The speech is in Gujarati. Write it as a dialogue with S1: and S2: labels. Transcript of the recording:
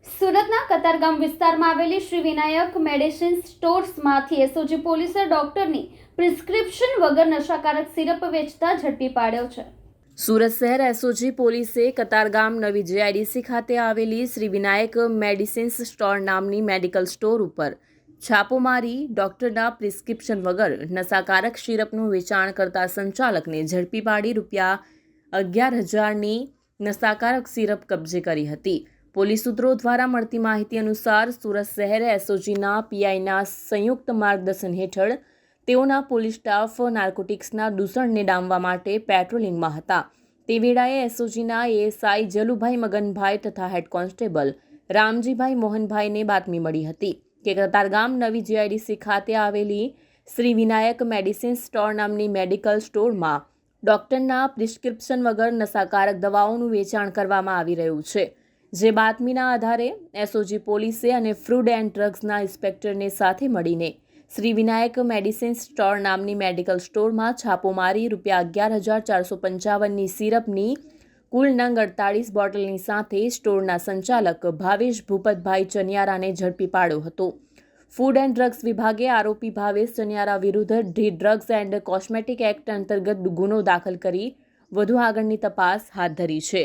S1: સુરતના કતારગામ વિસ્તારમાં આવેલી શ્રી વિનાયક મેડિસિન સ્ટોર્સમાંથી એસઓજી પોલીસે ડોક્ટરની પ્રિસ્ક્રિપ્શન વગર નશાકારક સિરપ વેચતા ઝડપી પાડ્યો છે।
S2: સુરત શહેર એસઓજી પોલીસે કતારગામ નવી જેઆઈડીસી ખાતે આવેલી શ્રી વિનાયક મેડિસિન્સ સ્ટોર નામની મેડિકલ સ્ટોર ઉપર છાપો મારી ડોક્ટરના પ્રિસ્ક્રિપ્શન વગર નશાકારક સિરપનું વેચાણ કરતા સંચાલકને ઝડપી પાડી ₹11,000ની નશાકારક સિરપ કબજે કરી હતી। પોલીસ સૂત્રો દ્વારા મળતી માહિતી અનુસાર સુરત શહેર એસઓજીના પીઆઈના સંયુક્ત માર્ગદર્શન હેઠળ તેઓના પોલીસ સ્ટાફ નાર્કોટિક્સના દૂષણને ડામવા માટે પેટ્રોલિંગમાં હતા। તે વેળાએ એસઓજીના એએસઆઈ જલુભાઈ મગનભાઈ તથા હેડ કોન્સ્ટેબલ રામજીભાઈ મોહનભાઈને બાતમી મળી હતી કે કતારગામ નવી જેઆઈડીસી ખાતે આવેલી શ્રી વિનાયક મેડિસિન સ્ટોર નામની મેડિકલ સ્ટોરમાં ડોક્ટરના પ્રિસ્ક્રિપ્શન વગર નશાકારક દવાઓનું વેચાણ કરવામાં આવી રહ્યું છે। જે બાતમીના આધારે એસઓજી પોલીસે અને ફૂડ એન્ડ ડ્રગ્સના ઇન્સ્પેક્ટરને સાથે મળીને શ્રી વિનાયક મેડિસિન સ્ટોર નામની મેડિકલ સ્ટોરમાં છાપો મારી ₹11,455ની સિરપની કુલ નંગ 48 બોટલની સાથે સ્ટોરના સંચાલક ભાવેશ ભૂપતભાઈ ચનિયારાને ઝડપી પાડ્યો હતો। ફૂડ એન્ડ ડ્રગ્સ વિભાગે આરોપી ભાવેશ ચનિયારા વિરુદ્ધ ડ્રગ્સ એન્ડ કોસ્મેટિક એક્ટ અંતર્ગત ગુનો દાખલ કરી વધુ આગળની તપાસ હાથ ધરી છે।